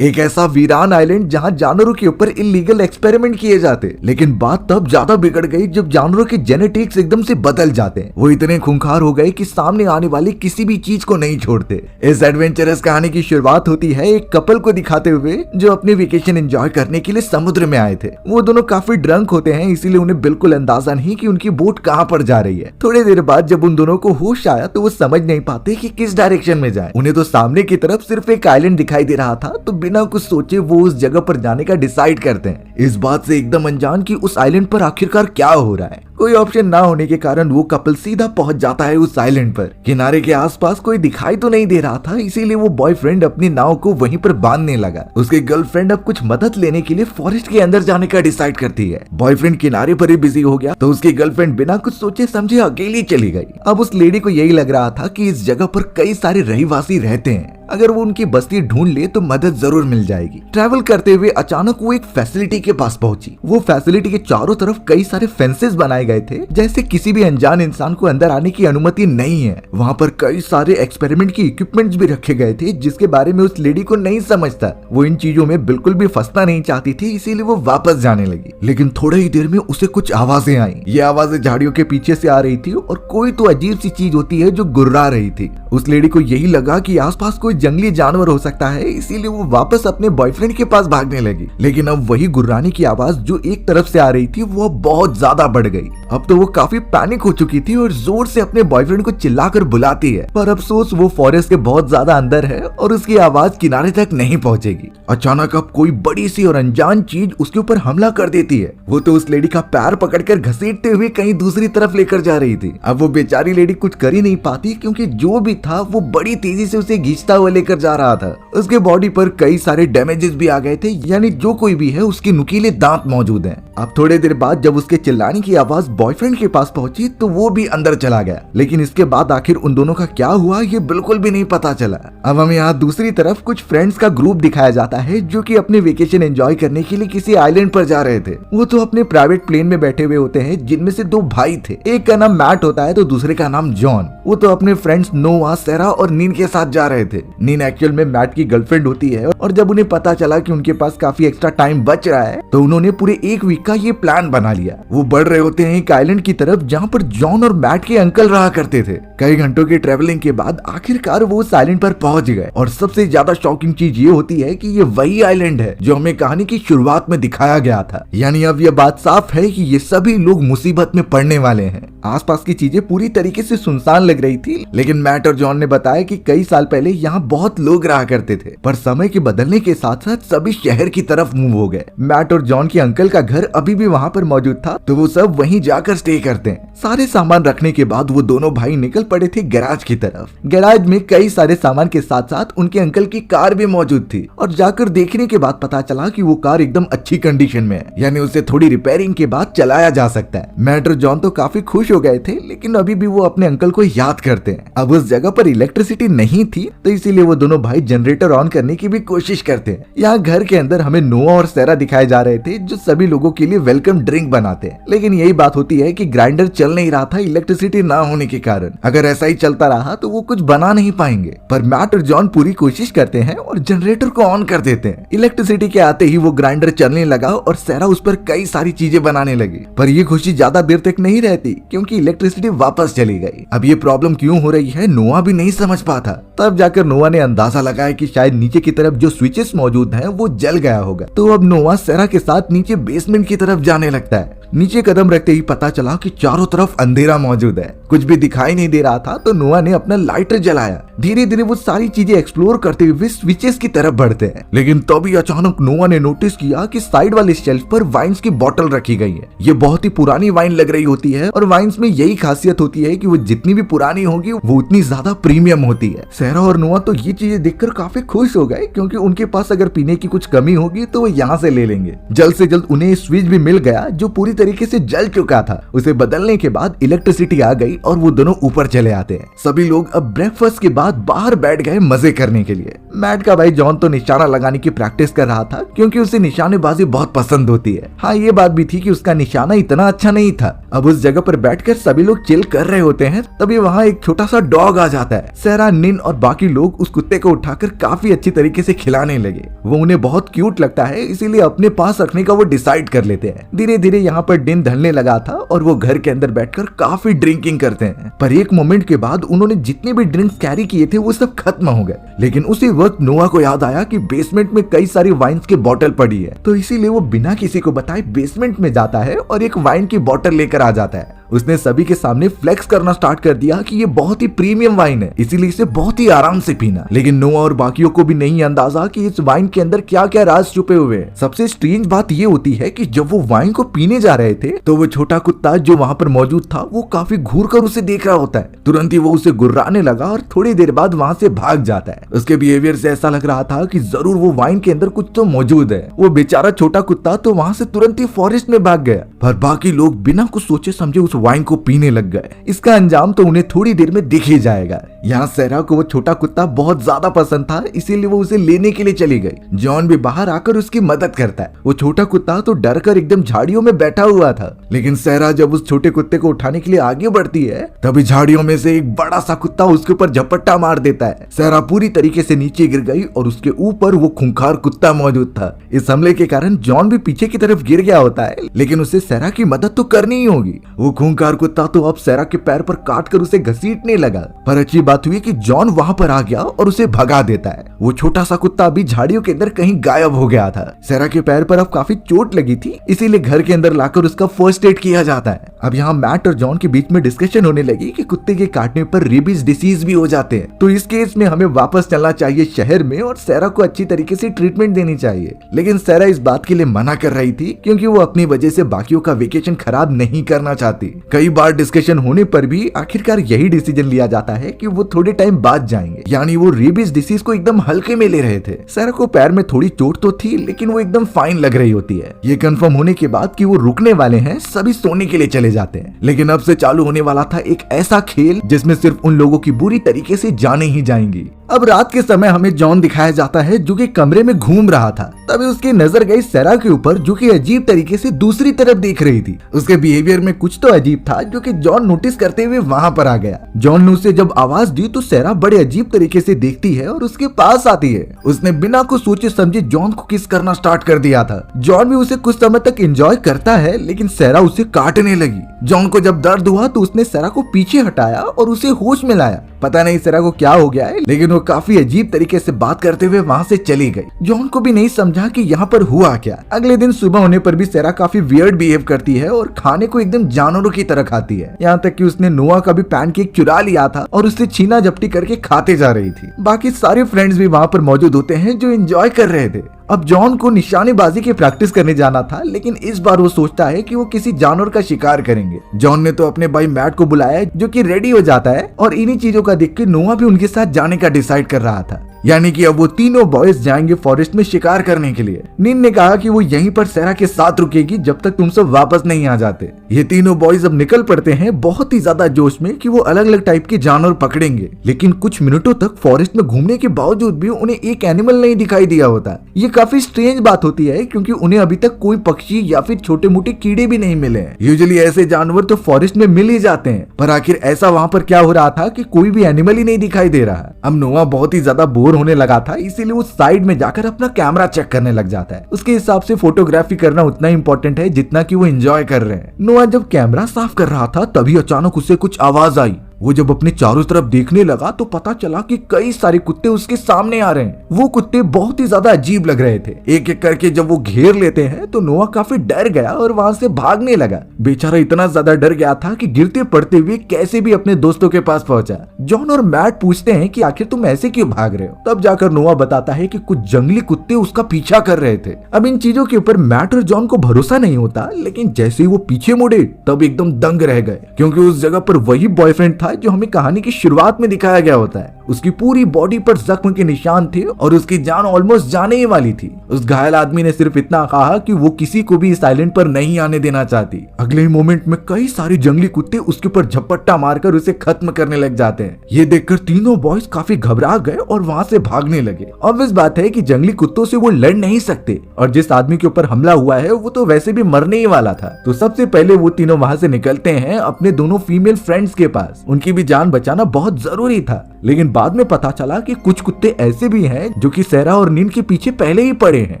एक ऐसा वीरान आइलैंड जहां जानवरों के ऊपर इलीगल एक्सपेरिमेंट किए जाते। लेकिन बात तब ज्यादा बिगड़ गई जब जानवरों के जेनेटिक्स एकदम से बदल जाते हैं। वो इतने खूंखार हो गए कि सामने आने वाली किसी भी चीज को नहीं छोड़ते। इस एडवेंचरस कहानी की शुरुआत होती है एक कपल को दिखाते हुए जो अपनी वेकेशन एंजॉय करने के लिए समुद्र में आए थे। वो दोनों काफी ड्रंक होते हैं, इसीलिए उन्हें बिल्कुल अंदाजा नहीं कि उनकी बोट कहाँ पर जा रही है। थोड़ी देर बाद जब उन दोनों को होश आया तो वो समझ नहीं पाते कि किस डायरेक्शन में जाए। उन्हें तो सामने की तरफ सिर्फ एक आइलैंड दिखाई दे रहा था, तो बिना कुछ सोचे वो उस जगह पर जाने का डिसाइड करते हैं, इस बात से एकदम अनजान कि उस आइलैंड पर आखिरकार क्या हो रहा है। कोई ऑप्शन ना होने के कारण वो कपल सीधा पहुंच जाता है उस आइलैंड पर। किनारे के आसपास कोई दिखाई तो नहीं दे रहा था, इसीलिए वो बॉयफ्रेंड अपनी नाव को वहीं पर बांधने लगा। उसकी गर्लफ्रेंड अब कुछ मदद लेने के लिए फॉरेस्ट के अंदर जाने का डिसाइड करती है। बॉयफ्रेंड किनारे पर ही बिजी हो गया तो उसकी गर्लफ्रेंड बिना कुछ सोचे समझे अकेली चली गई। अब उस लेडी को यही लग रहा था कि इस जगह पर कई सारे रहवासी रहते हैं, अगर वो उनकी बस्ती ढूंढ ले तो मदद जरूर मिल जाएगी। ट्रैवल करते हुए अचानक वो एक फैसिलिटी के पास पहुंची। वो फैसिलिटी के चारों तरफ कई सारे फेंसेस बनाए गए थे, जैसे किसी भी अनजान इंसान को अंदर आने की अनुमति नहीं है। वहाँ पर कई सारे एक्सपेरिमेंट की इक्विपमेंट्स भी रखे गए थे, जिसके बारे में उस लेडी को नहीं समझता। वो इन चीजों में बिल्कुल भी फंसना नहीं चाहती थी, इसीलिए वो वापस जाने लगी। लेकिन थोड़ी ही देर में उसे कुछ आवाजें आई। ये आवाजें झाड़ियों के पीछे से आ रही थी और कोई तो अजीब सी चीज होती है जो गुर्रा रही थी। उस लेडी को यही लगा कि आसपास कोई जंगली जानवर हो सकता है, इसीलिए वो वापस अपने बॉयफ्रेंड के पास भागने लगी। लेकिन अब वही गुर्राने की आवाज जो एक तरफ से आ रही थी वो बहुत ज्यादा बढ़ गई। अब तो वो काफी पैनिक हो चुकी थी और जोर से अपने बॉयफ्रेंड को चिल्लाकर बुलाती है, पर अफसोस वो फॉरेस्ट के बहुत ज्यादा अंदर है और उसकी आवाज किनारे तक नहीं पहुंचेगी। अचानक अब कोई बड़ी सी और अनजान चीज उसके ऊपर हमला कर देती है। वो तो उस लेडी का पैर पकड़कर घसीटते हुए कहीं दूसरी तरफ लेकर जा रही थी। अब वो बेचारी लेडी कुछ कर ही नहीं पाती, क्योंकि जो भी था वो बड़ी तेजी से उसे घींचता हुआ लेकर जा रहा था। उसके बॉडी पर कई सारे डैमेजेस भी आ गए थे, यानी जो कोई भी है उसके नुकीले दांत मौजूद हैं। अब थोड़ी देर बाद जब उसके चिल्लाने की आवाज बॉयफ्रेंड के पास पहुंची तो वो भी अंदर चला गया। लेकिन इसके बाद आखिर उन दोनों का क्या हुआ ये बिल्कुल भी नहीं पता चला। अब हमें यहाँ दूसरी तरफ कुछ फ्रेंड्स का ग्रुप दिखाया जाता है जो कि अपने वेकेशन एंजॉय करने के लिए किसी आइलैंड पर जा रहे थे। वो तो अपने प्राइवेट प्लेन में बैठे हुए होते हैं, जिनमें से दो भाई थे। एक का नाम मैट होता है तो दूसरे का नाम जॉन। वो तो अपने फ्रेंड्स नोआ, सेरा और नीन के साथ जा रहे थे। नीन एक्चुअल में मैट की गर्लफ्रेंड होती है और जब उन्हें पता चला कि उनके पास काफी एक्स्ट्रा टाइम बच रहा है तो उन्होंने पूरे एक वीक का ये प्लान बना लिया। वो बढ़ रहे होते हैं एक आइलैंड की तरफ जहाँ पर जॉन और मैट के अंकल रहा करते थे। कई घंटों की ट्रेवलिंग के बाद आखिरकार वो उस आइलैंड पर पहुंच गए और सबसे ज्यादा शॉकिंग चीज ये होती है कि ये वही आइलैंड है जो हमें कहानी की शुरुआत में दिखाया गया था। यानी अब ये बात साफ है कि ये सभी लोग मुसीबत में पड़ने वाले हैं। आसपास की चीजें पूरी तरीके से सुनसान लग रही थी, लेकिन मैट और जॉन ने बताया कि कई साल पहले यहाँ बहुत लोग रहा करते थे, पर समय के बदलने के साथ साथ सभी शहर की तरफ मूव हो गए। मैट और जॉन के अंकल का घर अभी भी वहाँ पर मौजूद था, तो वो सब वहीं जाकर स्टे करते हैं। सारे सामान रखने के बाद वो दोनों भाई निकल पड़े थे गैराज की तरफ। गैराज में कई सारे सामान के साथ साथ उनके अंकल की कार भी मौजूद थी और जाकर देखने के बाद पता चला कि वो कार एकदम अच्छी कंडीशन में है, यानी उसे थोड़ी रिपेयरिंग के बाद चलाया जा सकता है। मैट और जॉन तो काफी खुश हो गए थे, लेकिन अभी भी वो अपने अंकल को याद करते हैं। अब उस जगह पर इलेक्ट्रिसिटी नहीं थी, तो इसीलिए वो दोनों भाई जनरेटर ऑन करने की भी कोशिश करते हैं। यहाँ घर के अंदर हमें नोआ और सेरा दिखाए जा रहे थे जो सभी लोगों के लिए वेलकम ड्रिंक बनाते हैं। लेकिन यही बात होती है कि ग्राइंडर चल नहीं रहा था इलेक्ट्रिसिटी ना होने के कारण। अगर ऐसा ही चलता रहा तो वो कुछ बना नहीं पाएंगे। पर मैट और जॉन पूरी कोशिश करते हैं और जनरेटर को ऑन कर देते हैं। इलेक्ट्रिसिटी के आते ही वो ग्राइंडर चलने लगा और सेरा उस पर कई सारी चीजें बनाने लगी। पर ये खुशी ज्यादा देर तक नहीं रहती, क्योंकि इलेक्ट्रिसिटी वापस चली गई। अब ये प्रॉब्लम क्यों हो रही है नोआ भी नहीं समझ पाता। तब जाकर नोआ ने अंदाजा लगाया कि शायद नीचे की तरफ जो स्विचेस मौजूद हैं वो जल गया होगा। तो अब नोआ सेरा के साथ नीचे बेसमेंट की तरफ जाने लगता है। नीचे कदम रखते ही पता चला कि चारों तरफ अंधेरा मौजूद है, कुछ भी दिखाई नहीं दे रहा था। तो नोआ ने अपना लाइटर जलाया। धीरे धीरे वो सारी चीजें एक्सप्लोर करते हुए स्विचेस की तरफ बढ़ते हैं। लेकिन तभी अचानक नोआ ने नोटिस किया कि साइड वाले शेल्फ पर वाइन्स की बोतल रखी गई है। ये बहुत ही पुरानी वाइन लग रही होती है और वाइन्स में यही खासियत होती है कि वो जितनी भी पुरानी होगी वो उतनी ज्यादा प्रीमियम होती है। सेरा और नोआ तो ये चीजें देखकर काफी खुश हो गए, क्योंकि उनके पास अगर पीने की कुछ कमी होगी तो वो यहाँ से ले लेंगे। जल्द से जल्द उन्हें स्विच भी मिल गया जो पूरी तरीके से जल चुका था। उसे बदलने के बाद इलेक्ट्रिसिटी आ गई और वो दोनों ऊपर चले आते हैं। सभी लोग अब ब्रेकफास्ट के बाद बाहर बैठ गए मजे करने के लिए। मैट का भाई जॉन तो निशाना लगाने की प्रैक्टिस कर रहा था क्योंकि उसे निशानेबाजी बहुत पसंद होती है। हाँ, ये बात भी थी कि उसका निशाना इतना अच्छा नहीं था। अब उस जगह पर बैठकर सभी लोग चिल कर रहे होते हैं, तभी वहाँ एक छोटा सा डॉग आ जाता है। सेरा, निन और बाकी लोग उस कुत्ते को उठाकर काफी अच्छी तरीके से खिलाने लगे। वो उन्हें बहुत क्यूट लगता है, इसीलिए अपने पास रखने का वो डिसाइड कर लेते हैं। धीरे धीरे यहाँ पर दिन ढलने लगा था और वो घर के अंदर बैठकर काफी ड्रिंकिंग करते हैं। पर एक मोमेंट के बाद उन्होंने जितने भी ड्रिंक्स कैरी किए थे वो सब खत्म हो गए। लेकिन उसी वक्त नोआ को याद आया कि बेसमेंट में कई सारी वाइन्स की बोतल पड़ी है, तो इसीलिए वो बिना किसी को बताए बेसमेंट में जाता है और एक वाइन की बोतल लेकर आ जाता है। उसने सभी के सामने फ्लेक्स करना स्टार्ट कर दिया कि ये बहुत ही प्रीमियम वाइन है, इसीलिए इसे बहुत ही आराम से पीना। लेकिन नोआ और बाकियों को भी नहीं अंदाजा कि इस वाइन के अंदर क्या क्या राज छुपे हुए हैं। सबसे स्ट्रेंज बात ये होती है कि जब वो वाइन को पीने जा रहे थे तो वो छोटा कुत्ता जो वहाँ पर मौजूद था वो काफी घूर कर उसे देख रहा होता है। तुरंत ही वो उसे गुर्राने लगा और थोड़ी देर बाद वहाँ से भाग जाता है। उसके बिहेवियर से ऐसा लग रहा था कि जरूर वो वाइन के अंदर कुछ तो मौजूद है। वो बेचारा छोटा कुत्ता तो वहाँ से तुरंत ही फॉरेस्ट में भाग गया, पर बाकी लोग बिना कुछ सोचे समझे उस वाइन को पीने लग गए। इसका अंजाम तो उन्हें थोड़ी देर में दिख ही जाएगा। यहाँ सेरा को वो छोटा कुत्ता बहुत ज्यादा पसंद था, इसीलिए वो उसे लेने के लिए चली गई। जॉन भी बाहर आकर उसकी मदद करता है। वो छोटा कुत्ता तो डर कर एकदम झाड़ियों में बैठा हुआ था, लेकिन सेरा जब उस छोटे कुत्ते को उठाने के लिए आगे बढ़ती है तभी झाड़ियों में से एक बड़ा सा कुत्ता उसके ऊपर झपट्टा मार देता है। सेरा पूरी तरीके से नीचे गिर गई और उसके ऊपर वो खूंखार कुत्ता मौजूद था। इस हमले के कारण जॉन भी पीछे की तरफ गिर गया होता है, लेकिन उसे सेरा की मदद तो करनी ही होगी। वो खूंखार कुत्ता तो अब सेरा के पैर पर काट कर उसे घसीटने लगा, पर अच्छी बात हुई कि जॉन वहां पर आ गया और उसे भगा देता है। वो छोटा सा कुत्ता अभी झाड़ियों के अंदर कहीं गायब हो गया था। सेरा के पैर पर अब काफी चोट लगी थी, इसीलिए घर के अंदर लाकर उसका फर्स्ट एड किया जाता है। अब यहाँ मैट और जॉन के बीच में डिस्कशन होने लगी कि कुत्ते के काटने पर रेबीज डिसीज भी हो जाते हैं, तो इस केस में हमें वापस चलना चाहिए शहर में और सेरा को अच्छी तरीके से ट्रीटमेंट देनी चाहिए। लेकिन सेरा इस बात के लिए मना कर रही थी क्योंकि वो अपनी वजह से बाकियों का वेकेशन खराब नहीं करना चाहती। कई बार डिस्कशन होने पर भी आखिरकार यही डिसीजन लिया जाता है कि वो थोड़े टाइम बाद जाएंगे, यानी वो रेबीज डिसीज को एकदम हल्के में ले रहे थे। सेरा को पैर में थोड़ी चोट तो थी, लेकिन वो एकदम फाइन लग रही होती है। ये कंफर्म होने के बाद कि वो रुकने वाले हैं, सभी सोने के लिए चले जाते हैं। लेकिन अब से चालू होने वाला था एक ऐसा खेल जिसमें सिर्फ उन लोगों की बुरी तरीके से जाने ही जाएंगी। अब रात के समय हमें जॉन दिखाया जाता है जो कि कमरे में घूम रहा था। तभी उसकी नजर गई सेरा के ऊपर जो कि अजीब तरीके से दूसरी तरफ देख रही थी। उसके बिहेवियर में कुछ तो अजीब था जो कि जॉन नोटिस करते हुए वहां पर आ गया। जॉन ने उसे जब आवाज दी तो सेरा बड़े अजीब तरीके से देखती है और उसके पास आती है। उसने बिना कुछ सोचे समझे जॉन को किस करना स्टार्ट कर दिया था। जॉन भी उसे कुछ समय तक एंजॉय करता है, लेकिन सेरा उसे काटने लगी। जॉन को जब दर्द हुआ तो उसने सेरा को पीछे हटाया और उसे होश में लाया। पता नहीं सेरा को क्या हो गया है, लेकिन वो काफी अजीब तरीके से बात करते हुए वहाँ से चली गई। जॉन को भी नहीं समझा कि यहाँ पर हुआ क्या। अगले दिन सुबह होने पर भी सेरा काफी वियर्ड बिहेव करती है और खाने को एकदम जानवरों की तरह खाती है। यहाँ तक कि उसने नोआ का भी पैनकेक चुरा लिया था और उससे छीना झपटी करके खाते जा रही थी। बाकी सारे फ्रेंड्स भी वहाँ पर मौजूद होते हैं जो एंजॉय कर रहे थे। अब जॉन को निशानेबाजी की प्रैक्टिस करने जाना था, लेकिन इस बार वो सोचता है कि वो किसी जानवर का शिकार करेंगे। जॉन ने तो अपने भाई मैट को बुलाया जो कि रेडी हो जाता है और इन्हीं चीजों का देख के नोआ भी उनके साथ जाने का डिसाइड कर रहा था। यानी कि अब वो तीनों बॉयज जाएंगे फॉरेस्ट में शिकार करने के लिए। निन ने कहा कि वो यहीं पर सेरा के साथ रुकेगी जब तक तुम सब वापस नहीं आ जाते। ये तीनों बॉयज अब निकल पड़ते हैं बहुत ही ज्यादा जोश में कि वो अलग अलग टाइप के जानवर पकड़ेंगे। लेकिन कुछ मिनटों तक फॉरेस्ट में घूमने के बावजूद भी उन्हें एक एनिमल नहीं दिखाई दिया होता। ये काफी स्ट्रेंज बात होती है क्योंकि उन्हें अभी तक कोई पक्षी या फिर छोटे मोटे कीड़े भी नहीं मिले हैं। यूजुअली ऐसे जानवर तो फॉरेस्ट में मिल ही जाते हैं, पर आखिर ऐसा वहाँ पर क्या हो रहा था कि कोई भी एनिमल ही नहीं दिखाई दे रहा। अब नोआ बहुत ही ज्यादा बोर होने लगा था, इसीलिए वो साइड में जाकर अपना कैमरा चेक करने लग जाता है। उसके हिसाब से फोटोग्राफी करना उतना इंपॉर्टेंट है जितना कि वो एंजॉय कर रहे हैं। नोआ जब कैमरा साफ कर रहा था तभी अचानक उसे कुछ आवाज आई। वो जब अपने चारों तरफ देखने लगा तो पता चला कि कई सारे कुत्ते उसके सामने आ रहे हैं। वो कुत्ते बहुत ही ज्यादा अजीब लग रहे थे। एक एक करके जब वो घेर लेते हैं तो नोआ काफी डर गया और वहां से भागने लगा। बेचारा इतना ज्यादा डर गया था कि गिरते पड़ते हुए कैसे भी अपने दोस्तों के पास पहुंचा। जॉन और मैट पूछते हैं कि आखिर तुम ऐसे क्यों भाग रहे हो। तब जाकर नोआ बताता है कि कुछ जंगली कुत्ते उसका पीछा कर रहे थे। अब इन चीजों के ऊपर मैट और जॉन को भरोसा नहीं होता, लेकिन जैसे ही वो पीछे मुड़े तब एकदम दंग रह गए क्योंकि उस जगह पर वही बॉयफ्रेंड था जो हमें कहानी की शुरुआत में दिखाया गया होता है। उसकी पूरी बॉडी पर जख्म के निशान थे और उसकी जान ऑलमोस्ट जाने ही वाली थी। उस घायल आदमी ने सिर्फ इतना कहा कि वो किसी को भी इस आइलैंड पर नहीं आने देना चाहती। अगले ही मोमेंट में कई सारे जंगली कुत्ते उसके ऊपर झपट्टा मारकर उसे खत्म करने लग जाते हैं। ये देखकर तीनों बॉयज काफी घबरा गए और वहाँ से भागने लगे। ऑब्वियस बात है कि जंगली कुत्तों से वो लड़ नहीं सकते और जिस आदमी के ऊपर हमला हुआ है वो तो वैसे भी मरने ही वाला था। तो सबसे पहले वो तीनों वहाँ से निकलते हैं अपने दोनों फीमेल फ्रेंड्स के पास। उनकी भी जान बचाना बहुत जरूरी था, लेकिन बाद में पता चला कि कुछ कुत्ते ऐसे भी हैं जो कि सेरा और नीन के पीछे पहले ही पड़े हैं।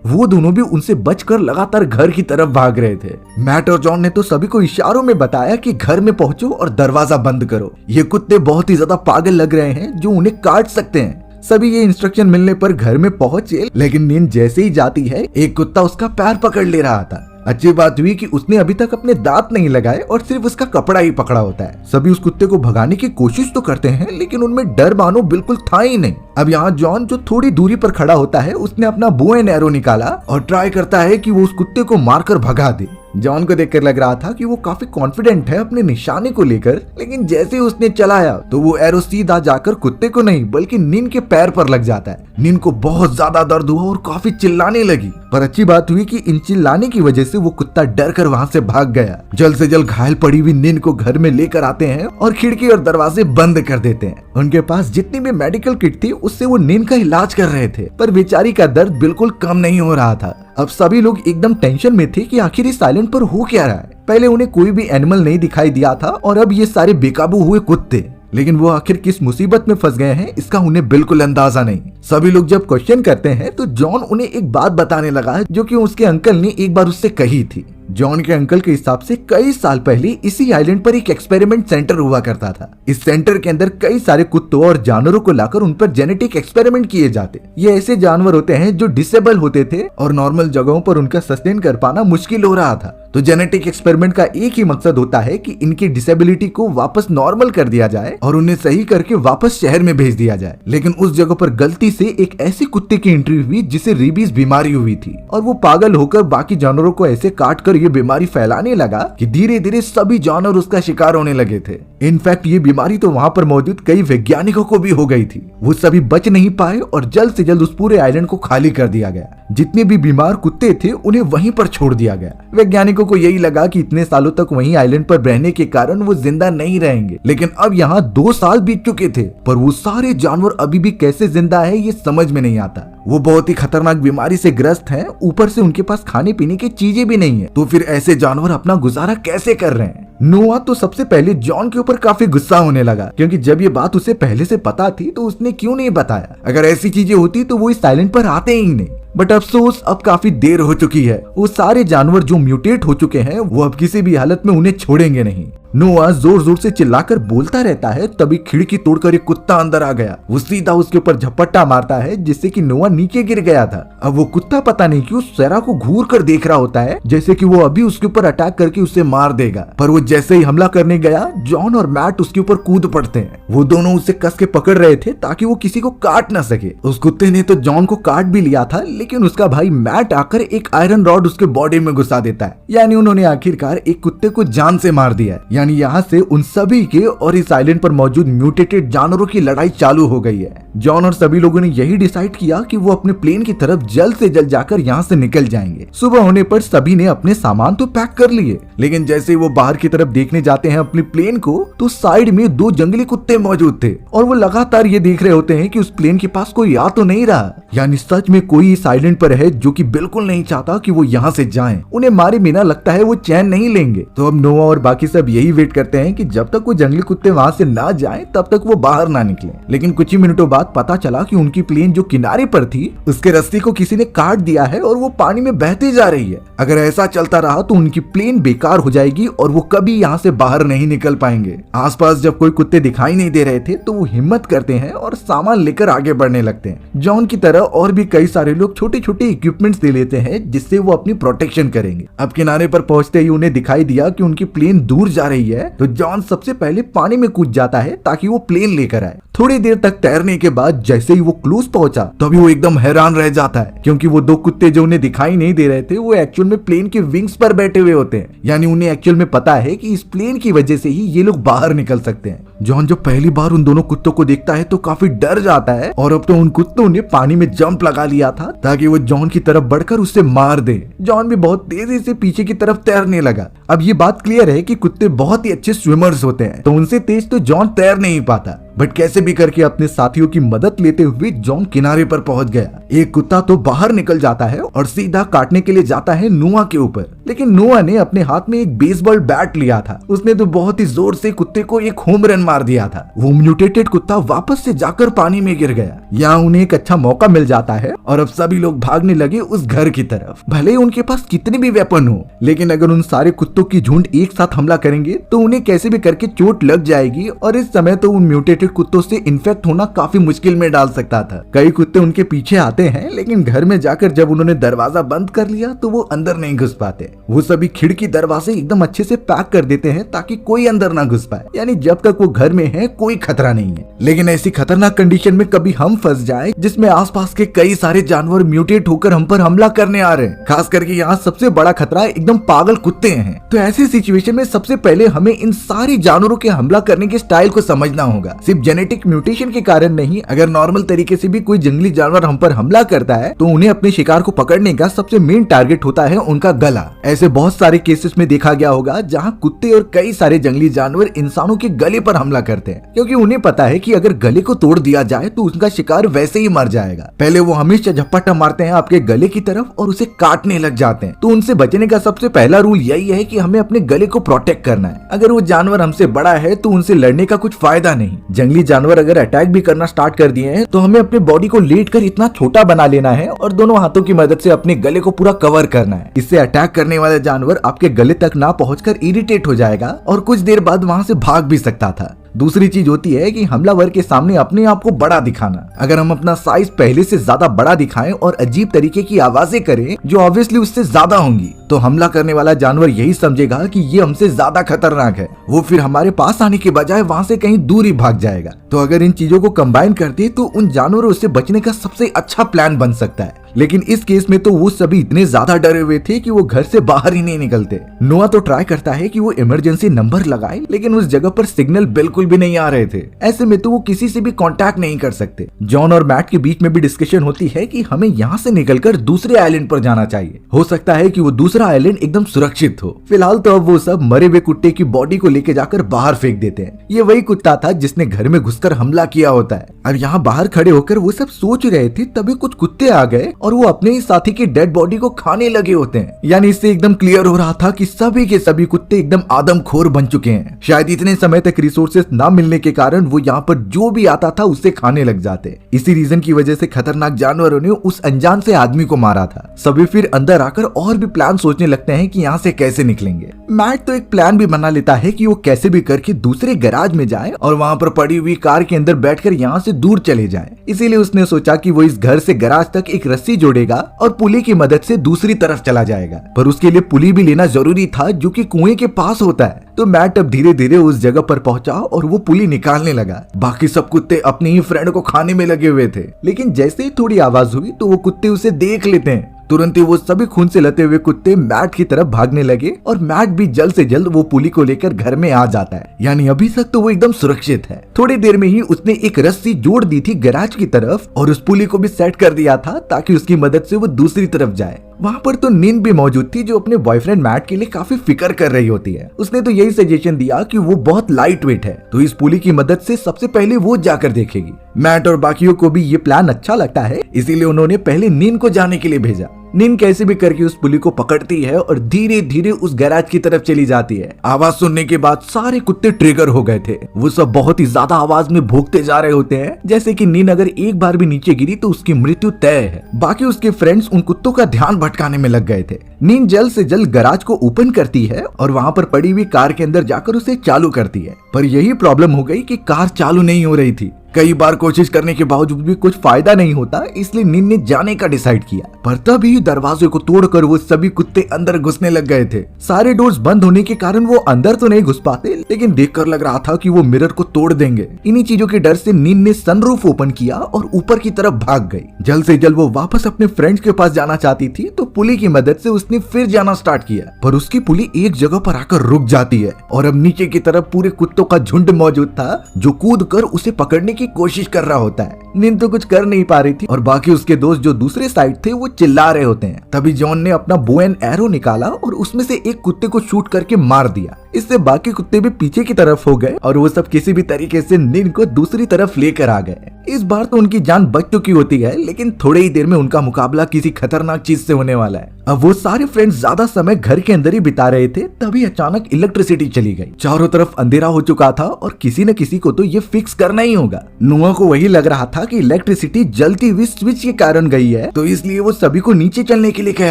वो दोनों भी उनसे बचकर लगातार घर की तरफ भाग रहे थे। मैट और जॉन ने तो सभी को इशारों में बताया कि घर में पहुंचो और दरवाजा बंद करो। ये कुत्ते बहुत ही ज्यादा पागल लग रहे हैं जो उन्हें काट सकते हैं। सभी ये इंस्ट्रक्शन मिलने पर घर में पहुंचे, लेकिन नीन जैसे ही जाती है एक कुत्ता उसका पैर पकड़ ले रहा था। अच्छी बात हुई कि उसने अभी तक अपने दांत नहीं लगाए और सिर्फ उसका कपड़ा ही पकड़ा होता है। सभी उस कुत्ते को भगाने की कोशिश तो करते हैं, लेकिन उनमें डर मानो बिल्कुल था ही नहीं। अब यहाँ जॉन जो थोड़ी दूरी पर खड़ा होता है, उसने अपना बो एंड एरो निकाला और ट्राई करता है कि वो उस कुत्ते को मारकर भगा दे। जॉन को देखकर लग रहा था कि वो काफी कॉन्फिडेंट है अपने निशाने को लेकर, लेकिन जैसे उसने चलाया तो वो एरो सीधा जाकर कुत्ते को नहीं बल्कि नीन के पैर पर लग जाता है। नीन को बहुत ज्यादा दर्द हुआ और काफी चिल्लाने लगी, पर अच्छी बात हुई कि इन चिल्लाने की वजह से वो कुत्ता डर कर वहाँ से भाग गया। जल्द से जल्द घायल पड़ी हुई नीन को घर में लेकर आते हैं और खिड़की और दरवाजे बंद कर देते हैं। उनके पास जितनी भी मेडिकल किट थी उससे वो नीन का इलाज कर रहे थे, पर बेचारी का दर्द बिल्कुल कम नहीं हो रहा था। अब सभी लोग एकदम टेंशन में थे कि आखिर इस आइलैंड पर हो क्या रहा है। पहले उन्हें कोई भी एनिमल नहीं दिखाई दिया था और अब ये सारे बेकाबू हुए कुत्ते, लेकिन वो आखिर किस मुसीबत में फंस गए हैं इसका उन्हें बिल्कुल अंदाजा नहीं। सभी लोग जब क्वेश्चन करते हैं तो जॉन उन्हें एक बात बताने लगा जो कि उसके अंकल ने एक बार उससे कही थी। जॉन के अंकल के हिसाब से कई साल पहले इसी आइलैंड पर एक एक्सपेरिमेंट सेंटर हुआ करता था। इस सेंटर के अंदर कई सारे कुत्तों और जानवरों को लाकर उन पर जेनेटिक एक्सपेरिमेंट किए जाते। ये ऐसे जानवर होते हैं जो डिसेबल होते थे और नॉर्मल जगहों पर उनका सस्टेन कर पाना मुश्किल हो रहा था। तो जेनेटिक एक्सपेरिमेंट का एक ही मकसद होता है कि इनकी डिसेबिलिटी को वापस नॉर्मल कर दिया जाए और उन्हें सही करके वापस शहर में भेज दिया जाए। लेकिन उस जगह पर गलती से एक ऐसी कुत्ते की एंट्री हुई जिसे रेबीज बीमारी हुई थी और वो पागल होकर बाकी जानवरों को ऐसे काट कर ये बीमारी फैलाने लगा कि धीरे धीरे सभी जानवर उसका शिकार होने लगे थे। इनफैक्ट ये बीमारी तो वहाँ पर मौजूद कई वैज्ञानिकों को भी हो गई थी। वो सभी बच नहीं पाए और जल्द से जल्द उस पूरे आइलैंड को खाली कर दिया गया। जितने भी बीमार कुत्ते थे उन्हें वहीं पर छोड़ दिया गया। वैज्ञानिकों को यही लगा कि इतने सालों तक वहीं आइलैंड पर रहने के कारण वो जिंदा नहीं रहेंगे, लेकिन अब यहाँ 2 साल बीत चुके थे पर वो सारे जानवर अभी भी कैसे जिंदा है ये समझ में नहीं आता। वो बहुत ही खतरनाक बीमारी से ग्रस्त हैं, ऊपर से उनके पास खाने पीने की चीजें भी नहीं है। तो फिर ऐसे जानवर अपना गुजारा कैसे कर रहे हैं? नोआ तो सबसे पहले जॉन के ऊपर काफी गुस्सा होने लगा, क्योंकि जब ये बात उसे पहले से पता थी तो उसने क्यों नहीं बताया। अगर ऐसी चीजें होती तो वो इस आइलैंड पर आते ही नहीं। बट अफसोस अब काफी देर हो चुकी है। वो सारे जानवर जो म्यूटेट हो चुके हैं वो अब किसी भी हालत में उन्हें छोड़ेंगे नहीं। नोआ जोर जोर से चिल्लाकर बोलता रहता है, तभी खिड़की तोड़कर एक कुत्ता अंदर आ गया। वो सीधा उसके ऊपर झपट्टा मारता है जिससे कि नोआ नीचे गिर गया था। अब वो कुत्ता पता नहीं क्यों सेरा को घूर कर देख रहा होता है, जैसे कि वो अभी उसके ऊपर अटैक करके उसे मार देगा। पर वो जैसे ही हमला करने गया, जॉन और मैट उसके ऊपर कूद पड़ते हैं। वो दोनों उसे कस के पकड़ रहे थे ताकि वो किसी को काट ना सके। उस कुत्ते ने तो जॉन को काट भी लिया था, लेकिन उसका भाई मैट आकर एक आयरन रॉड उसके बॉडी में घुसा देता है। यानी उन्होंने आखिरकार एक कुत्ते को जान से मार दिया। यानी यहाँ से उन सभी के और इस आइलैंड पर मौजूद म्यूटेटेड जानवरों की लड़ाई चालू हो गई है। जॉन और सभी लोगों ने यही डिसाइड किया कि वो अपने प्लेन की तरफ जल्द से जल्द जाकर यहाँ से निकल जाएंगे। सुबह होने पर सभी ने अपने सामान तो पैक कर लिए, लेकिन जैसे ही वो बाहर की तरफ देखने जाते हैं अपनी प्लेन को, तो साइड में 2 जंगली कुत्ते मौजूद थे और वो लगातार ये देख रहे होते हैं कि उस प्लेन के पास कोई आ तो नहीं रहा। यानी सच में कोई इस आइलैंड पर है जो कि बिल्कुल नहीं चाहता कि वो यहाँ से जाएं। उन्हें मारे बिना लगता है वो चैन नहीं लेंगे। तो अब नोआ और बाकी सब यही वेट करते हैं कि जब तक वो जंगली कुत्ते वहाँ से ना जाएं तब तक वो बाहर ना निकले। लेकिन कुछ ही मिनटों बाद पता चला कि उनकी प्लेन जो किनारे पर थी उसके रस्सी को किसी ने काट दिया है और वो पानी में बहती जा रही है। अगर ऐसा चलता रहा तो उनकी प्लेन बेकार हो जाएगी और वो कभी यहाँ से बाहर नहीं निकल पाएंगे। आसपास जब कोई कुत्ते दिखाई नहीं दे रहे थे तो वो हिम्मत करते हैं और सामान लेकर आगे बढ़ने लगते हैं। जॉन की तरह और भी कई सारे लोग छोटे छोटे इक्विपमेंट्स ले लेते हैं जिससे वो अपनी प्रोटेक्शन करेंगे। अब किनारे पर पहुंचते ही उन्हें दिखाई दिया कि उनकी प्लेन दूर जा रही है, तो जॉन सबसे पहले पानी में कूद जाता है ताकि वो प्लेन लेकर आए। थोड़ी देर तक तैरने के बाद जैसे ही वो क्लोज पहुंचा तभी वो एकदम हैरान रह जाता है, क्योंकि वो 2 कुत्ते जो उन्हें दिखाई नहीं दे रहे थे वो एक्चुअल में प्लेन के विंग्स पर बैठे हुए होते हैं। यानी उन्हें एक्चुअल में पता है कि इस प्लेन की वजह से ही ये लोग बाहर निकल सकते हैं। जॉन जब पहली बार उन दोनों कुत्तों को देखता है तो काफी डर जाता है और अब तो उन कुत्तों ने पानी में जंप लगा लिया था ताकि वो जॉन की तरफ बढ़कर उससे मार दे। जॉन भी बहुत तेजी से पीछे की तरफ तैरने लगा। अब ये बात क्लियर है कि कुत्ते बहुत ही अच्छे स्विमर्स होते हैं, तो उनसे तेज तो जॉन तैर नहीं पाता, बट कैसे भी करके अपने साथियों की मदद लेते हुए जॉन किनारे पर पहुंच गया। एक कुत्ता तो बाहर निकल जाता है और सीधा काटने के लिए जाता है नोआ के ऊपर, लेकिन नोआ ने अपने हाथ में एक बेसबॉल बैट लिया था। उसने तो बहुत ही जोर से कुत्ते को एक होम रन मार दिया था। वो म्यूटेटेड कुत्ता वापस से जाकर पानी में गिर गया। यहाँ उन्हें एक अच्छा मौका मिल जाता है और अब सभी लोग भागने लगे उस घर की तरफ। भले ही उनके पास कितने भी वेपन हो, लेकिन अगर उन सारे कुत्तों की झुंड एक साथ हमला करेंगे तो उन्हें कैसे भी करके चोट लग जाएगी और इस समय तो उन म्यूटेटेड कुत्तों से इन्फेक्ट होना काफी मुश्किल में डाल सकता था। कई कुत्ते उनके पीछे आते हैं, लेकिन घर में जाकर जब उन्होंने दरवाजा बंद कर लिया तो वो अंदर नहीं घुस पाते। वो सभी खिड़की दरवाजे एकदम अच्छे से पैक कर देते हैं ताकि कोई अंदर ना घुस पाए, यानी जब तक वो घर में है कोई खतरा नहीं है। लेकिन ऐसी खतरनाक कंडीशन में कभी हम फंस जाए जिसमें आसपास के कई सारे जानवर म्यूटेट होकर हम पर हमला करने आ रहे हैं, खास करके यहाँ सबसे बड़ा खतरा एकदम पागल कुत्ते हैं। तो ऐसी सिचुएशन में सबसे पहले हमें इन सारी जानवरों के हमला करने के स्टाइल को समझना होगा। सिर्फ जेनेटिक म्यूटेशन के कारण नहीं, अगर नॉर्मल तरीके से भी कोई जंगली जानवर हम पर हमला करता है तो उन्हें अपने शिकार को पकड़ने का सबसे मेन टारगेट होता है उनका गला। ऐसे बहुत सारे केसेस में देखा गया होगा जहां कुत्ते और कई सारे जंगली जानवर इंसानों के गले पर हमला करते हैं, क्योंकि उन्हें पता है कि अगर गले को तोड़ दिया जाए तो उनका शिकार वैसे ही मर जाएगा। पहले वो हमेशा झपट्टा मारते हैं आपके गले की तरफ और उसे काटने लग जाते हैं। तो उनसे बचने का सबसे पहला रूल यही है कि हमें अपने गले को प्रोटेक्ट करना है। अगर वो जानवर हमसे बड़ा है तो उनसे लड़ने का कुछ फायदा नहीं। जंगली जानवर अगर अटैक भी करना स्टार्ट कर दिए हैं तो हमें अपने बॉडी को लेट कर इतना छोटा बना लेना है और दोनों हाथों की मदद से अपने गले को पूरा कवर करना है। इससे अटैक करने वाला जानवर आपके गले तक ना पहुंचकर इरिटेट हो जाएगा और कुछ देर बाद वहां से भाग भी सकता था। दूसरी चीज होती है कि हमलावर के सामने अपने आप को बड़ा दिखाना। अगर हम अपना साइज पहले से ज्यादा बड़ा दिखाएं और अजीब तरीके की आवाजें करें जो ऑब्वियसली उससे ज्यादा होंगी, तो हमला करने वाला जानवर यही समझेगा कि ये हमसे ज्यादा खतरनाक है। वो फिर हमारे पास आने के बजाय वहां से कहीं दूर ही भाग जाएगा। तो अगर इन चीजों को कंबाइन करते तो उन जानवरों से बचने का सबसे अच्छा प्लान बन सकता है। लेकिन इस केस में तो वो सभी इतने ज्यादा डरे हुए थे कि वो घर से बाहर ही नहीं निकलते। नोआ तो ट्राई करता है कि वो इमरजेंसी नंबर लगाए, लेकिन उस जगह पर सिग्नल बिल्कुल भी नहीं आ रहे थे। ऐसे में तो वो किसी से भी कांटेक्ट नहीं कर सकते। जॉन और मैट के बीच में भी डिस्कशन होती है कि हमें यहाँ से निकलकर दूसरे आइलैंड पर जाना चाहिए। हो सकता है कि वो दूसरा आइलैंड एकदम सुरक्षित हो। फिलहाल तो अब वो सब मरे हुए कुत्ते की बॉडी को लेके जाकर बाहर फेंक देते हैं। ये वही कुत्ता था जिसने घर में घुसकर हमला किया होता है। अब यहाँ बाहर खड़े होकर वो सब सोच रहे थे, तभी कुछ कुत्ते आ गए और वो अपने ही साथी की डेड बॉडी को खाने लगे होते हैं। यानी इससे एकदम क्लियर हो रहा था कि सभी के सभी कुत्ते एकदम आदमखोर बन चुके हैं। शायद इतने समय तक रिसोर्सेस ना मिलने के कारण वो यहाँ पर जो भी आता था उससे खाने लग जाते। इसी रीजन की वजह से खतरनाक जानवरों ने उस अनजान से आदमी को मारा था। सभी फिर अंदर आकर और भी प्लान सोचने लगते हैं कि यहाँ से कैसे निकलेंगे। मैट तो एक प्लान भी बना लेता है कि वो कैसे भी करके दूसरे गैराज में जाए और वहाँ पर पड़ी हुई कार के अंदर बैठकर यहाँ से दूर चले जाए। इसीलिए उसने सोचा कि वो इस घर से गैराज तक एक रस्सी जोड़ेगा और पुली की मदद से दूसरी तरफ चला जाएगा। पर उसके लिए पुली भी लेना जरूरी था जो कि कुएं के पास होता है। तो मैट अब धीरे धीरे उस जगह पर पहुंचा और वो पुली निकालने लगा। बाकी सब कुत्ते अपने ही फ्रेंड को खाने में लगे हुए थे, लेकिन जैसे ही थोड़ी आवाज हुई तो वो कुत्ते उसे देख लेते हैं। तुरंत ही वो सभी खून से लते हुए कुत्ते मैट की तरफ भागने लगे और मैट भी जल्द से जल्द वो पुली को लेकर घर में आ जाता है। यानी अभी तक तो वो एकदम सुरक्षित है। थोड़ी देर में ही उसने एक रस्सी जोड़ दी थी गैराज की तरफ और उस पुली को भी सेट कर दिया था ताकि उसकी मदद से वो दूसरी तरफ जाए। वहाँ पर तो नीन भी मौजूद थी जो अपने बॉयफ्रेंड मैट के लिए काफी फिक्र कर रही होती है। उसने तो यही सजेशन दिया कि वो बहुत लाइट वेट है, तो इस पुली की मदद से सबसे पहले वो जाकर देखेगी। मैट और बाकियों को भी ये प्लान अच्छा लगता है, इसीलिए उन्होंने पहले नीन को जाने के लिए भेजा। नीन कैसे भी करके उस पुली को पकड़ती है और धीरे धीरे उस गैराज की तरफ चली जाती है। आवाज सुनने के बाद सारे कुत्ते ट्रिगर हो गए थे। वो सब बहुत ही ज्यादा आवाज में भौंकते जा रहे होते हैं, जैसे कि नीन अगर एक बार भी नीचे गिरी तो उसकी मृत्यु तय है। बाकी उसके फ्रेंड्स उन कुत्तों का ध्यान भटकाने में लग गए थे। नीन जल्द से जल्द गैराज को ओपन करती है और वहाँ पर पड़ी हुई कार के अंदर जाकर उसे चालू करती है। पर यही प्रॉब्लम हो गई कि कार चालू नहीं हो रही थी। कई बार कोशिश करने के बावजूद भी कुछ फायदा नहीं होता, इसलिए निन ने जाने का डिसाइड किया। पर तभी दरवाजे को तोड़कर वो सभी कुत्ते अंदर घुसने लग गए थे। सारे डोर्स बंद होने के कारण वो अंदर तो नहीं घुस पाते, लेकिन देखकर लग रहा था कि वो मिरर को तोड़ देंगे। इन्हीं चीजों के डर से निन ने सनरूफ ओपन किया और ऊपर की तरफ भाग गई। जल्द से जल्द वो वापस अपने फ्रेंड्स के पास जाना चाहती थी, तो पुली की मदद से उसने फिर जाना स्टार्ट किया। पर उसकी पुली एक जगह पर आकर रुक जाती है और अब नीचे की तरफ पूरे कुत्तों का झुंड मौजूद था, जो कूद कर उसे पकड़ने की कोशिश कर रहा होता है। निन तो कुछ कर नहीं पा रही थी और बाकी उसके दोस्त जो दूसरे साइड थे वो चिल्ला रहे होते हैं। तभी जॉन ने अपना बो एंड एरो निकाला और उसमें से एक कुत्ते को शूट करके मार दिया। इससे बाकी कुत्ते भी पीछे की तरफ हो गए और वो सब किसी भी तरीके से निन को दूसरी तरफ लेकर आ गए। इस बार तो उनकी जान बच चुकी होती है, लेकिन थोड़ी ही देर में उनका मुकाबला किसी खतरनाक चीज से होने वाला है। अब वो सारे फ्रेंड्स ज्यादा समय घर के अंदर ही बिता रहे थे, तभी अचानक इलेक्ट्रिसिटी चली गई। चारों तरफ अंधेरा हो चुका था और किसी न किसी को तो ये फिक्स करना ही होगा। नोआ को वही लग रहा था कि इलेक्ट्रिसिटी जलती हुई स्विच के कारण गई है, तो इसलिए वो सभी को नीचे चलने के लिए कह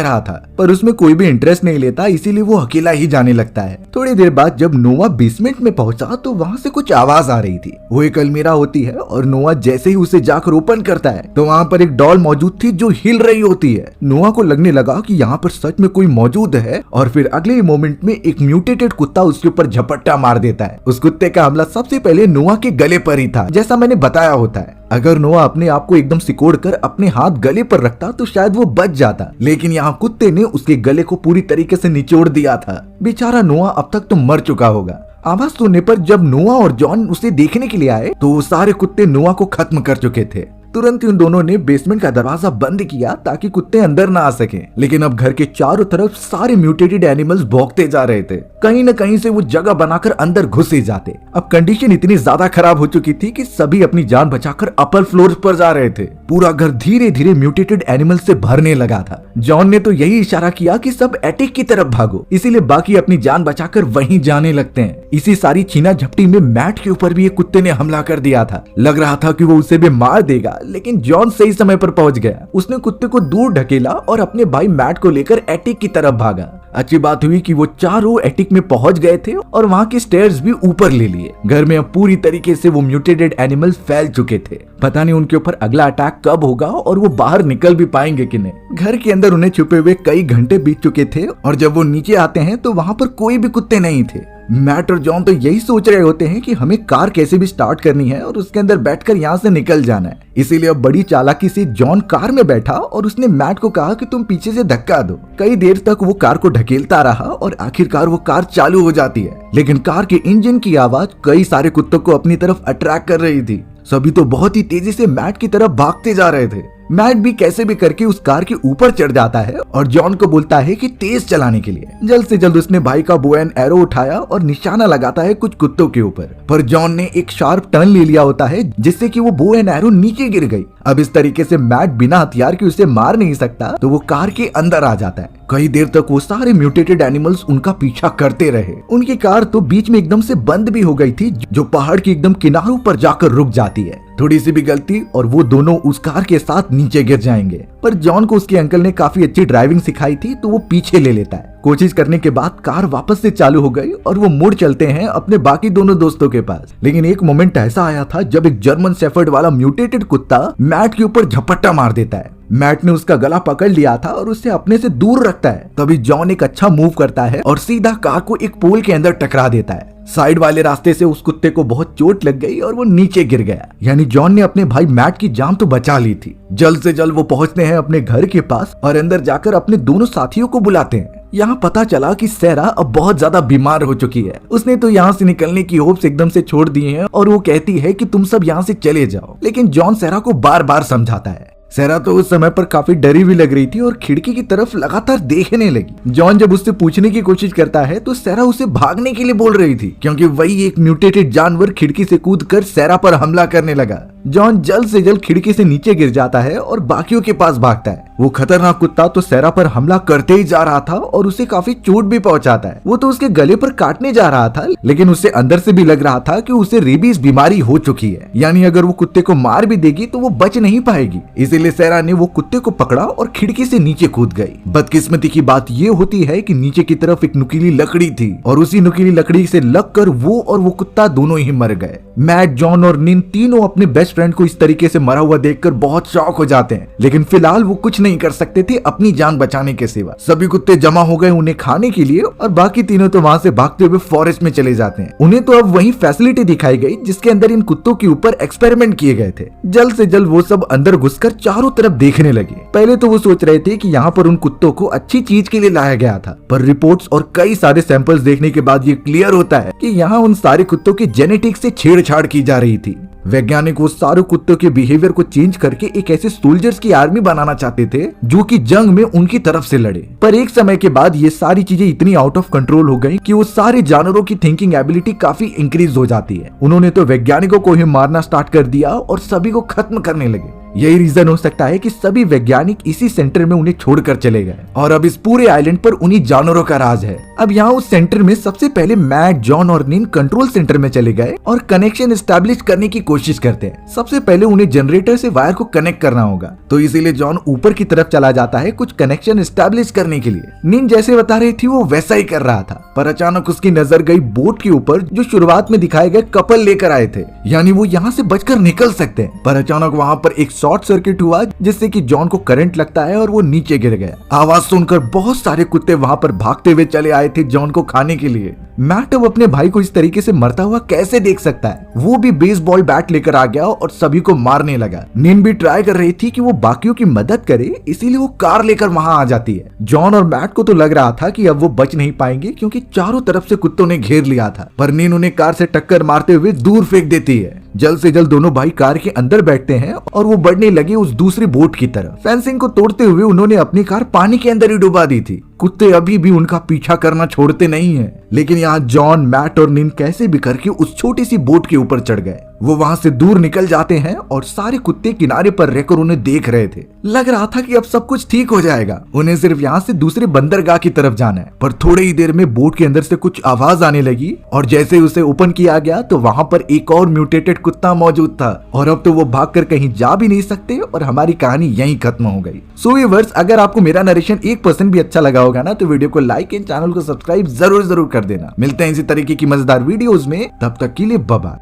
रहा था। पर उसमें कोई भी इंटरेस्ट नहीं लेता, इसीलिए वो अकेला ही जाने लगता है। थोड़ी देर बाद जब नोआ बेसमेंट में पहुंचा तो वहाँ से कुछ आवाज आ रही थी। वो एक अलमीरा होती है और नोआ जैसे ही उसे जाकर ओपन करता है तो वहाँ पर एक डॉल मौजूद थी जो हिल रही होती है। नोआ को लगने लगा कि यहाँ पर सच में कोई मौजूद है और फिर अगले मोमेंट में एक म्यूटेटेड कुत्ता उसके ऊपर झपट्टा मार देता है। उस कुत्ते का हमला सबसे पहले नोआ के गले पर ही था, जैसा मैंने बताया होता है। अगर नोआ अपने आप को एकदम सिकोड़ कर अपने हाथ गले पर रखता तो शायद वो बच जाता, लेकिन यहाँ कुत्ते ने उसके गले को पूरी तरीके से निचोड़ दिया था। बेचारा नोआ अब तक तो मर चुका होगा। आवाज सुनने पर जब नोआ और जॉन उसे देखने के लिए आए तो वो सारे कुत्ते नोआ को खत्म कर चुके थे। तुरंत उन दोनों ने बेसमेंट का दरवाजा बंद किया ताकि कुत्ते अंदर ना आ सके। लेकिन अब घर के चारों तरफ सारे म्यूटेटेड एनिमल्स भौंकते जा रहे थे। कहीं न कहीं से वो जगह बनाकर अंदर घुस ही जाते। अब कंडीशन इतनी ज्यादा खराब हो चुकी थी कि सभी अपनी जान बचाकर अपर फ्लोर पर जा रहे थे। पूरा घर धीरे धीरे म्यूटेटेड एनिमल से भरने लगा था। जॉन ने तो यही इशारा किया कि सब एटिक की तरफ भागो, इसीलिए बाकी अपनी जान बचाकर वहीं जाने लगते हैं। इसी सारी छीना झपटी में मैट के ऊपर भी एक कुत्ते ने हमला कर दिया था। लग रहा था कि वो उसे भी मार देगा, लेकिन जॉन सही समय पर पहुंच गया। उसने कुत्ते को दूर ढकेला और अपने भाई मैट को लेकर एटिक की तरफ भागा। अच्छी बात हुई कि वो चारों एटिक में पहुंच गए थे और वहाँ के स्टेयर्स भी ऊपर ले लिए। घर में अब पूरी तरीके से वो म्यूटेटेड एनिमल्स फैल चुके थे। पता नहीं उनके ऊपर अगला अटैक कब होगा और वो बाहर निकल भी पाएंगे कि नहीं। घर के अंदर उन्हें छुपे हुए कई घंटे बीत चुके थे और जब वो नीचे आते हैं तो वहाँ पर कोई भी कुत्ते नहीं थे। मैट और जॉन तो यही सोच रहे होते हैं कि हमें कार कैसे भी स्टार्ट करनी है और उसके अंदर बैठकर यहाँ से निकल जाना है। इसीलिए अब बड़ी चालाकी से जॉन कार में बैठा और उसने मैट को कहा कि तुम पीछे से धक्का दो। कई देर तक वो कार को ढकेलता रहा और आखिरकार वो कार चालू हो जाती है, लेकिन कार के इंजन की आवाज कई सारे कुत्तों को अपनी तरफ अट्रैक्ट कर रही थी। सभी तो बहुत ही तेजी से मैट की तरफ भागते जा रहे थे। मैट भी कैसे भी करके उस कार के ऊपर चढ़ जाता है और जॉन को बोलता है कि तेज चलाने के लिए। जल्द से जल्द उसने भाई का बो एंड एरो उठाया और निशाना लगाता है कुछ कुत्तों के ऊपर, पर जॉन ने एक शार्प टर्न ले लिया होता है जिससे कि वो बो एंड एरो नीचे गिर गई। अब इस तरीके से मैट बिना हथियार के उसे मार नहीं सकता, तो वो कार के अंदर आ जाता है। कई देर तक वो सारे म्यूटेटेड एनिमल्स उनका पीछा करते रहे। उनकी कार तो बीच में एकदम से बंद भी हो गई थी, जो पहाड़ की एकदम किनारों पर जाकर रुक जाती है। थोड़ी सी भी गलती और वो दोनों उस कार के साथ नीचे गिर जाएंगे। पर जॉन को उसके अंकल ने काफी अच्छी ड्राइविंग सिखाई थी, तो वो पीछे ले लेता है। कोशिश करने के बाद कार वापस से चालू हो गई और वो मुड़ चलते हैं अपने बाकी दोनों दोस्तों के पास। लेकिन एक मोमेंट ऐसा आया था जब एक जर्मन शेफर्ड वाला म्यूटेटेड कुत्ता मैट के ऊपर झपट्टा मार देता है। मैट ने उसका गला पकड़ लिया था और उसे अपने से दूर रखता है। तभी जॉन एक अच्छा मूव करता है और सीधा कार को एक पोल के अंदर टकरा देता है। साइड वाले रास्ते से उस कुत्ते को बहुत चोट लग गई और वो नीचे गिर गया। यानी जॉन ने अपने भाई मैट की जान तो बचा ली थी। जल्द से जल्द वो पहुंचते हैं अपने घर के पास और अंदर जाकर अपने दोनों साथियों को बुलाते हैं। यहाँ पता चला कि सैरा अब बहुत ज्यादा बीमार हो चुकी है। उसने तो यहाँ से निकलने की होप्स एकदम से छोड़ दी हैं और वो कहती है कि तुम सब यहाँ से चले जाओ। लेकिन जॉन सैरा को बार बार समझाता है। सैरा तो उस समय पर काफी डरी भी लग रही थी और खिड़की की तरफ लगातार देखने लगी। जॉन जब उससे पूछने की कोशिश करता है तो सैरा उसे भागने के लिए बोल रही थी, क्योंकि वही एक म्यूटेटेड जानवर खिड़की से कूदकर सैरा पर हमला करने लगा। जॉन जल्द से जल्द खिड़की से नीचे गिर जाता है और बाकियों के पास भागता है। वो खतरनाक कुत्ता तो सैरा पर हमला करते ही जा रहा था और उसे काफी चोट भी पहुंचाता है। वो तो उसके गले पर काटने जा रहा था, लेकिन उसे अंदर से भी लग रहा था कि उसे रेबीज बीमारी हो चुकी है। यानी अगर वो कुत्ते को मार भी देगी तो वो बच नहीं पाएगी। इसीलिए पहले सेरा ने वो कुत्ते को पकड़ा और खिड़की से नीचे कूद गई। बदकिस्मती की बात ये होती है कि नीचे की तरफ एक नुकीली लकड़ी थी और उसी नुकीली लकड़ी से लगकर वो और वो कुत्ता दोनों ही मर गए। मैट, जॉन और निन तीनों अपने बेस्ट फ्रेंड को इस तरीके से मरा हुआ देखकर बहुत शॉक हो जाते हैं, लेकिन फिलहाल वो कुछ नहीं कर सकते थे अपनी जान बचाने के सिवा। सभी कुत्ते जमा हो गए उन्हें खाने के लिए और बाकी तीनों तो वहाँ से भागते हुए फॉरेस्ट में चले जाते हैं। उन्हें तो अब वही फैसिलिटी दिखाई गई जिसके अंदर इन कुत्तों के ऊपर एक्सपेरिमेंट किए गए थे। जल्द से जल्द वो सब अंदर घुसकर चारों तरफ देखने लगे। पहले तो वो सोच रहे थे कि यहाँ पर उन कुत्तों को अच्छी चीज के लिए लाया गया था, पर रिपोर्ट्स और कई सारे सैंपल्स देखने के बाद ये क्लियर होता है कि यहाँ उन सारे कुत्तों के जेनेटिक्स से छेड़छाड़ की जा रही थी। वैज्ञानिक वो सारे कुत्तों के बिहेवियर को चेंज करके एक ऐसे सोल्जर्स की आर्मी बनाना चाहते थे जो कि जंग में उनकी तरफ से लड़े। पर एक समय के बाद ये सारी चीजें इतनी आउट ऑफ कंट्रोल हो गई कि वो सारे जानवरों की थिंकिंग एबिलिटी काफी इंक्रीज हो जाती है। उन्होंने तो वैज्ञानिकों को ही मारना स्टार्ट कर दिया और सभी को खत्म करने लगे। यही रीजन हो सकता है कि सभी वैज्ञानिक इसी सेंटर में उन्हें छोड़कर चले गए और अब इस पूरे आइलैंड पर उन्हीं जानवरों का राज है। अब यहाँ उस सेंटर में सबसे पहले मैट, जॉन और निन कंट्रोल सेंटर में चले गए और कनेक्शन एस्टैब्लिश करने की कोशिश करते हैं। सबसे पहले उन्हें जनरेटर से वायर को कनेक्ट करना होगा, तो इसीलिए जॉन ऊपर की तरफ चला जाता है कुछ कनेक्शन एस्टैब्लिश करने के लिए। निन जैसे बता रही थी वो वैसा ही कर रहा था, पर अचानक उसकी नजर गई बोट के ऊपर जो शुरुआत में दिखाए गए कपल लेकर आए थे, यानी वो यहाँ से बचकर निकल सकते हैं। पर अचानक वहाँ पर एक शॉर्ट सर्किट हुआ जिससे कि जॉन को करंट लगता है और वो नीचे गिर गया। आवाज सुनकर बहुत सारे कुत्ते वहाँ पर भागते हुए चले आए थे जॉन को खाने के लिए। मैट अब अपने भाई को इस तरीके से मरता हुआ कैसे देख सकता है, वो भी बेसबॉल बैट लेकर आ गया और सभी को मारने लगा। निन भी ट्राई कर रही थी कि वो बाकियों की मदद करे, इसीलिए वो कार लेकर वहाँ आ जाती है। जॉन और मैट को तो लग रहा था कि अब वो बच नहीं पाएंगे क्योंकि चारों तरफ से कुत्तों ने घेर लिया था, पर निन उन्हें कार से टक्कर मारते हुए दूर फेंक देती है। जल्द से जल्द दोनों भाई कार के अंदर बैठते हैं और वो बढ़ने लगे उस दूसरी बोट की तरफ। फेंसिंग को तोड़ते हुए उन्होंने अपनी कार पानी के अंदर ही डुबा दी थी। कुत्ते अभी भी उनका पीछा करना छोड़ते नहीं हैं, लेकिन यहाँ जॉन, मैट और निन कैसे भी करके उस छोटी सी बोट के ऊपर चढ़ गए। वो वहाँ से दूर निकल जाते हैं और सारे कुत्ते किनारे पर रहकर उन्हें देख रहे थे। लग रहा था कि अब सब कुछ ठीक हो जाएगा, उन्हें सिर्फ यहाँ से दूसरे बंदरगाह की तरफ जाना है। पर थोड़ी ही देर में बोट के अंदर से कुछ आवाज आने लगी और जैसे उसे ओपन किया गया तो वहाँ पर एक और म्यूटेटेड कुत्ता मौजूद था और अब तो वो भागकर कहीं जा भी नहीं सकते और हमारी कहानी यहीं खत्म हो गई। सो व्यूअर्स, अगर आपको मेरा नरेशन 1% भी अच्छा लगा होगा ना तो वीडियो को लाइक एंड चैनल को सब्सक्राइब जरूर कर देना। मिलते हैं इसी तरीके की मजेदार वीडियोस में, तब तक के लिए बाय बाय।